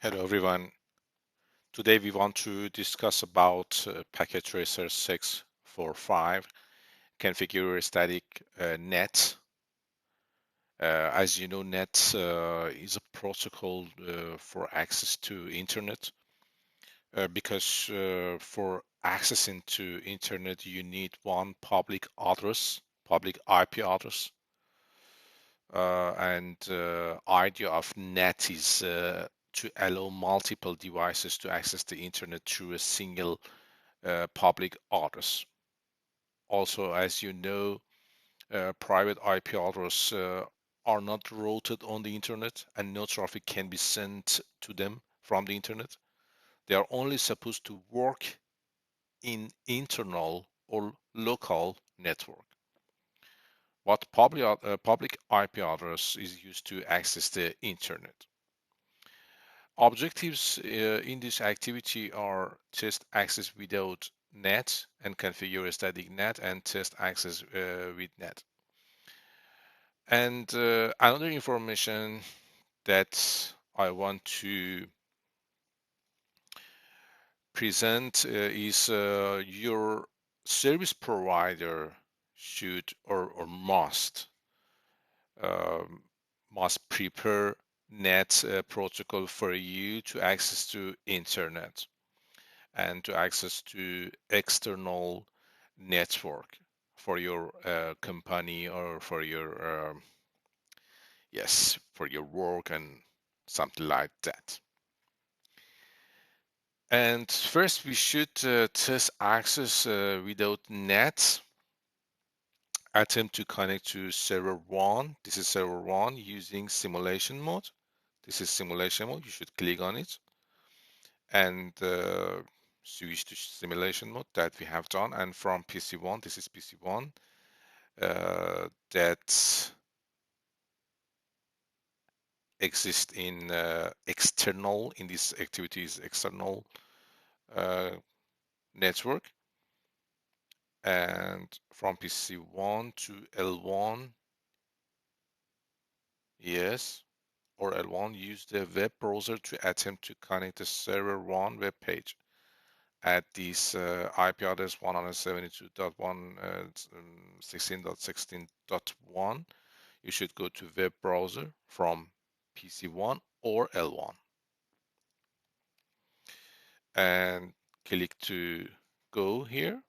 Hello everyone. Today we want to discuss about Packet Tracer 645 configure static NAT. As you know, NAT is a protocol for access to internet because for accessing to internet you need one public address, public IP address, and idea of NAT is to allow multiple devices to access the internet through a single public address. Also, as you know, private IP addresses are not routed on the internet and no traffic can be sent to them from the internet. They are only supposed to work in internal or local network. What public IP address is used to access the internet. Objectives in this activity are test access without NAT and configure a static NAT and test access with NAT. And another information that I want to present is your service provider should or must prepare NAT protocol for you to access to internet and to access to external network for your company or for your yes, for your work and something like that. And first we should test access without NAT. Attempt to connect to server 1. This is server 1 using simulation mode. This is simulation mode. You should click on it and switch to simulation mode that we have done. And from PC1, this is PC1 that exist in external, in this activities external network. And from PC1 to L1, yes, or L1, use the web browser to attempt to connect the server 1 web page at this IP address 172.116.16.1. You should go to web browser from PC1 or L1 and click to go here.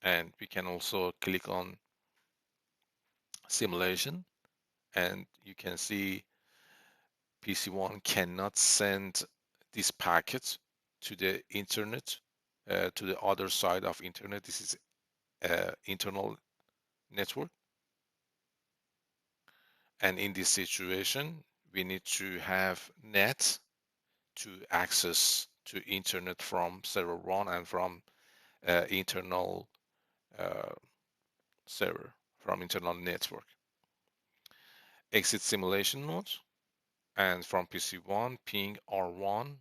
And we can also click on simulation, and you can see PC1 cannot send this packet to the internet, to the other side of internet. This is internal network. And in this situation, we need to have NAT to access to internet from server 1 and from internal server, from internal network. Exit simulation mode, and from PC1 ping R1.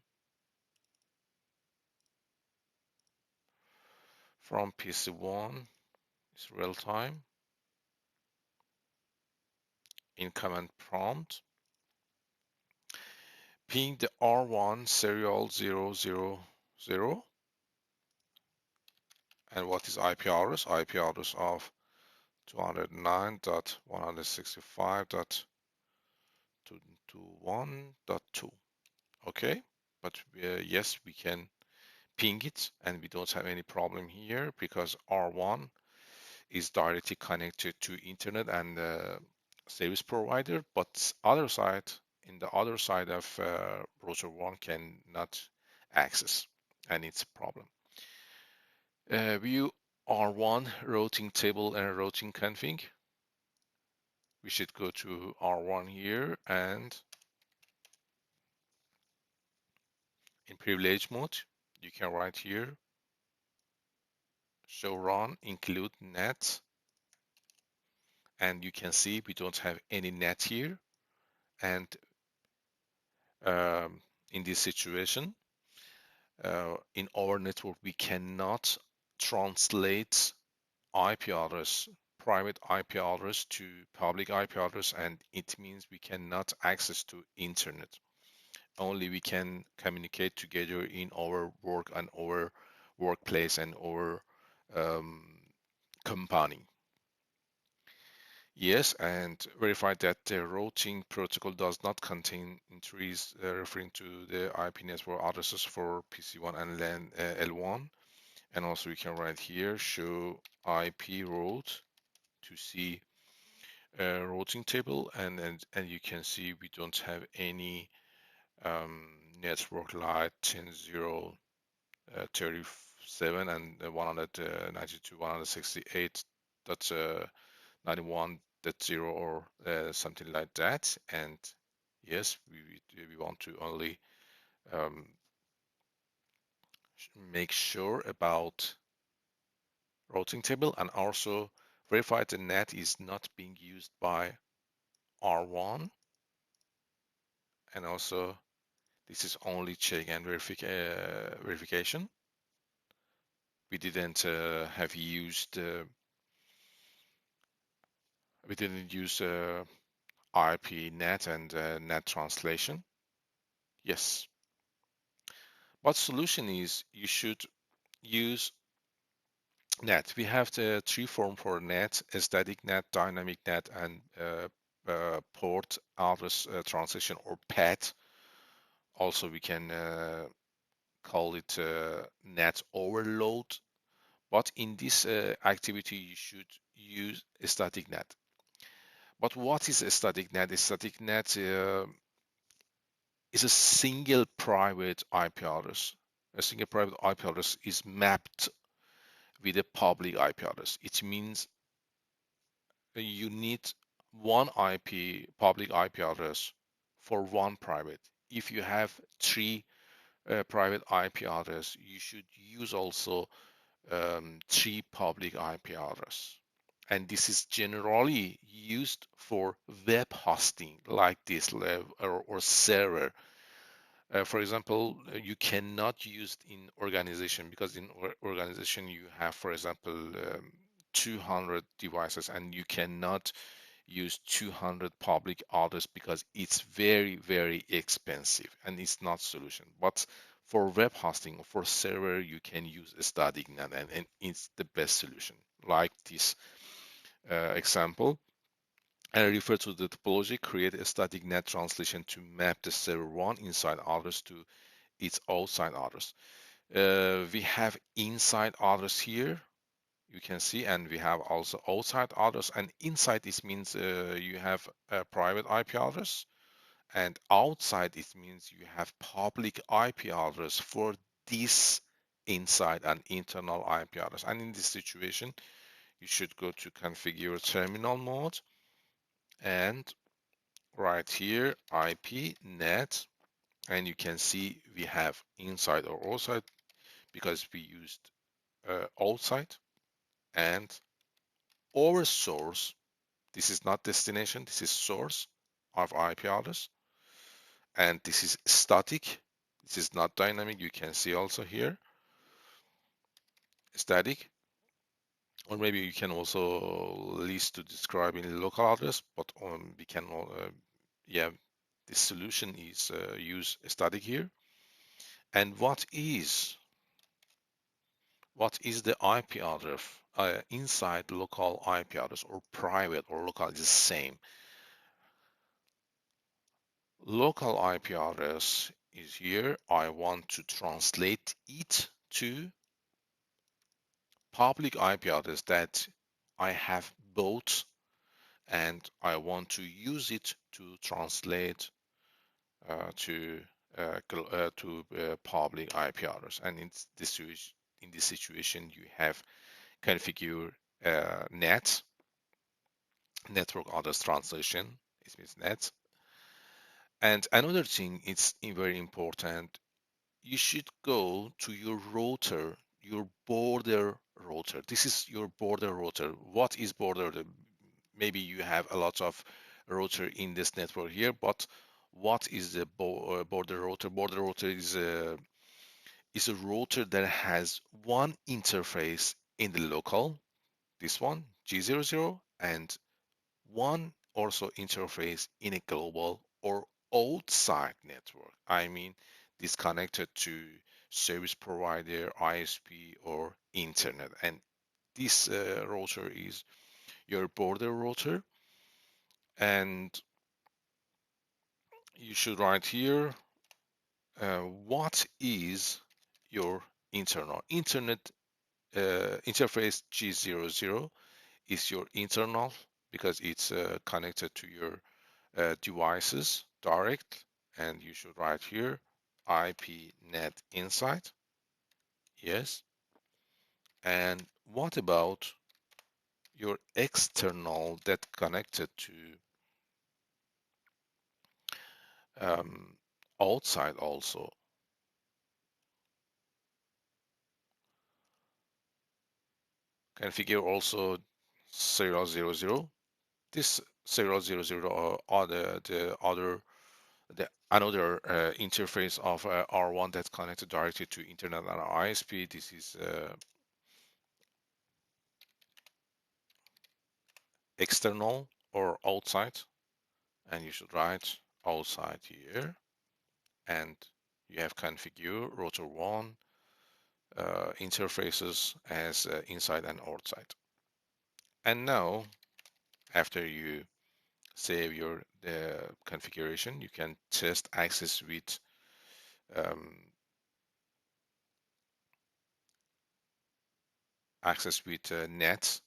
From PC1 is real time in command prompt. Ping the R1 serial 000. And what is IP address? IP address of 209.165.221.2. Okay, but yes, we can ping it and we don't have any problem here because R1 is directly connected to internet and service provider, but other side, in the other side of router 1 cannot access, and it's a problem. View R1 routing table and routing config. We should go to R1 here, and in privilege mode, you can write here, show run, include NAT, and you can see we don't have any NAT here. And in this situation, in our network, we cannot translate IP address private IP address to public IP address, and it means we cannot access to internet. Only we can communicate together in our work and our workplace and our um, company. Yes, and verify that the routing protocol does not contain entries referring to the IP network addresses for PC1 and LAN L1. And also we can write here, show IP route to see routing table, and you can see we don't have any network like 10.0.37 and 192.168.91.0 or something like that. And yes, we want to only make sure about routing table, and also verify the NAT is not being used by R1, and also this is only check and verification. We didn't have used we didn't use IP NAT and NAT translation. Yes. What solution is you should use NAT. We have the three form for NAT: static NAT, dynamic NAT, and port address translation, or PAT. Also, we can call it NAT overload. But in this activity, you should use a static NAT. But what is a static NAT? A static NAT is a single private IP address. A single private IP address is mapped with a public IP address. It means you need one public IP address for one private. If you have three private IP address, you should use also three public IP address. And this is generally used for web hosting like this or server. For example, you cannot use it in organization, because in organization you have, for example, 200 devices, and you cannot use 200 public address because it's very, very expensive and it's not solution. But for web hosting or for server, you can use a static NAT, and it's the best solution. Like this example, and refer to the topology, create a static NAT translation to map the server 1 inside address to its outside address. We have inside address here, you can see, and we have also outside address. And inside, this means you have a private IP address, and outside it means you have public IP address for this inside and internal IP address. And in this situation, you should go to configure terminal mode, and right here IP NAT, and you can see we have inside or outside because we used outside. And our source, this is not destination, this is source of IP address, and this is static, this is not dynamic. You can see also here static, or maybe you can also list to describe in local address, but we can yeah, this solution is use static here. And what is the IP address inside local IP address, or private or local is the same. Local IP address is here. I want to translate it to public IP address that I have both, and I want to use it to translate to public IP address. And in this situation, you have configure NAT, network address translation. It means NAT. And another thing, it's very important. You should go to your router, your border router. This is your border router. What is border? Maybe you have a lot of router in this network here, but what is the border router? Border router is a router that has one interface in the local, this one, G00 and one also interface in a global or outside network. I mean, disconnected to service provider, ISP, or internet. And this router is your border router. And you should write here what is your internet interface. G00 is your internal because it's connected to your devices direct, and you should write here IP NAT inside. Yes. And what about your external that connected to um, outside also? Configure also 000. This 000 are the other the another interface of R1 that's connected directly to internet and ISP. This is external or outside, and you should write outside here. And you have configure router 1 interfaces as inside and outside. And now, after you save your configuration, you can test um, access with NAT.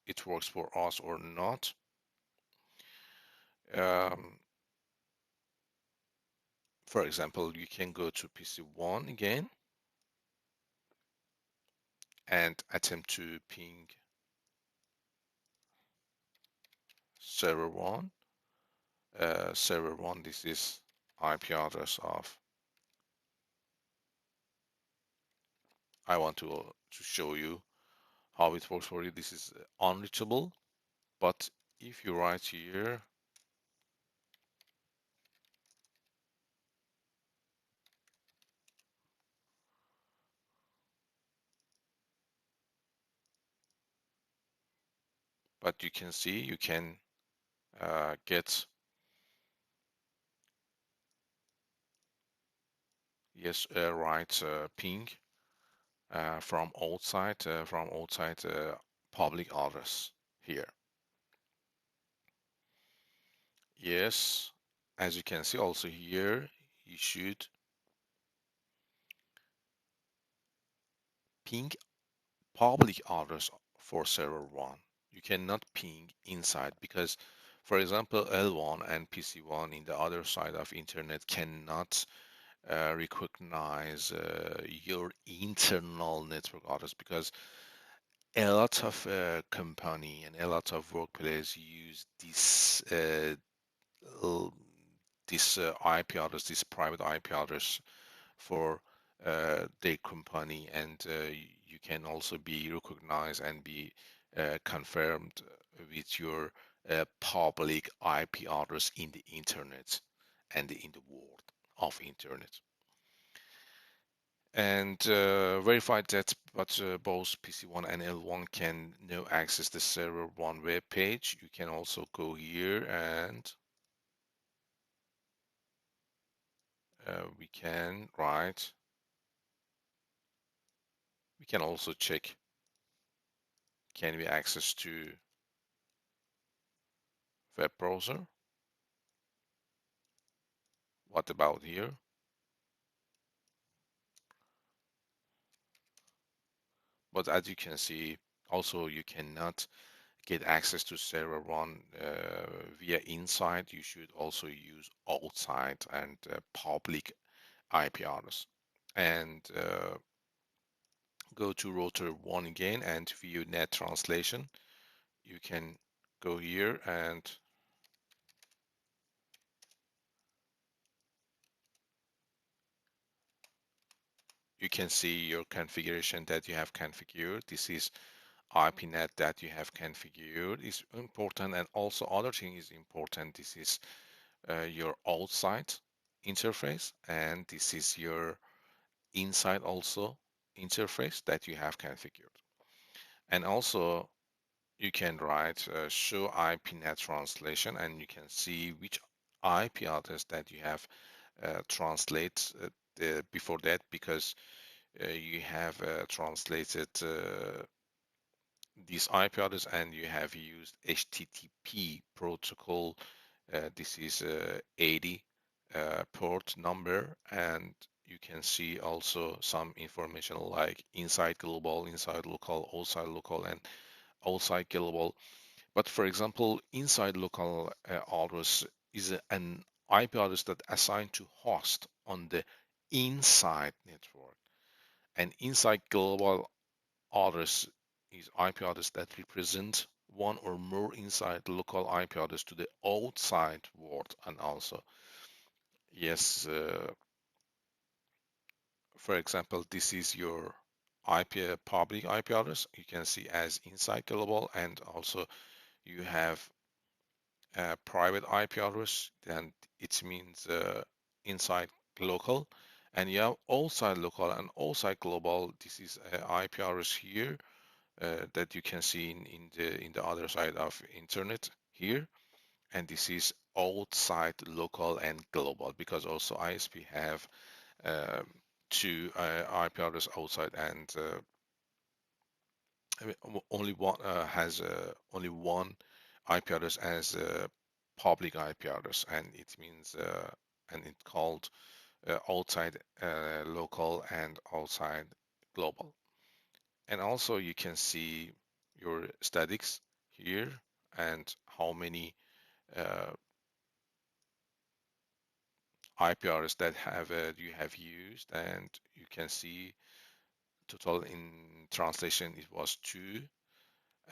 It works for us or not. Um, for example, you can go to PC1 again and attempt to ping server 1. Server 1, this is IP address of, I want to show you how it works for you. This is unreachable, but if you write here but you can see you can get yes right ping from outside public address here. Yes, as you can see also here, you should ping public address for server 1. You cannot ping inside because, for example, L1 and PC1 in the other side of internet cannot recognize your internal network address because a lot of company and a lot of workplace use this IP address, this private IP address for their company, and you can also be recognized and be confirmed with your public IP address in the internet and in the world of internet. And verify that but both PC1 and L1 can now access the server 1 web page. You can also go here and we can write, we can also check, can we access to web browser? What about here? But as you can see, also you cannot get access to server 1 via inside. You should also use outside and public IP address. And go to router 1 again and view net translation. You can go here and you can see your configuration that you have configured. This is IPNet that you have configured is important, and also other thing is important. This is your outside interface, and this is your inside also interface that you have configured. And also you can write show IPNet translation, and you can see which IP address that you have translate before that, because you have translated these IP address and you have used HTTP protocol. This is 80 port number, and you can see also some information like inside global, inside local, outside local, and outside global. But for example, inside local address is an IP address that assigned to host on the inside network, and inside global address is IP address that represent one or more inside local IP address to the outside world. And also, yes, for example, this is your IP public IP address. You can see as inside global, and also you have a private IP address, then it means inside local, and you have outside local and outside global. This is IP address here that you can see in the other side of internet here, and this is outside local and global, because also ISP have um, two IP address outside, and I mean, only one has only one IP address as a public IP address, and it means and it's called outside local and outside global. And also you can see your statics here and how many uh, IP addresses that have you have used, and you can see total in translation it was 2,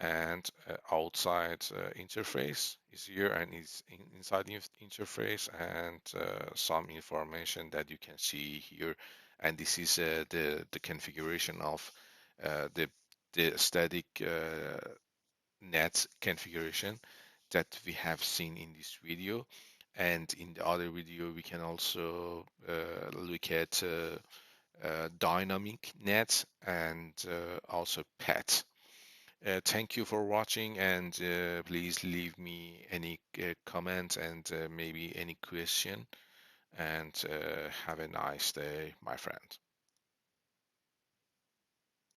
and outside interface is here, and is inside the interface, and some information that you can see here. And this is the configuration of the static NAT configuration that we have seen in this video. And in the other video, we can also look at dynamic NAT and also PET. Thank you for watching, and please leave me any comment and maybe any question, and have a nice day, my friend.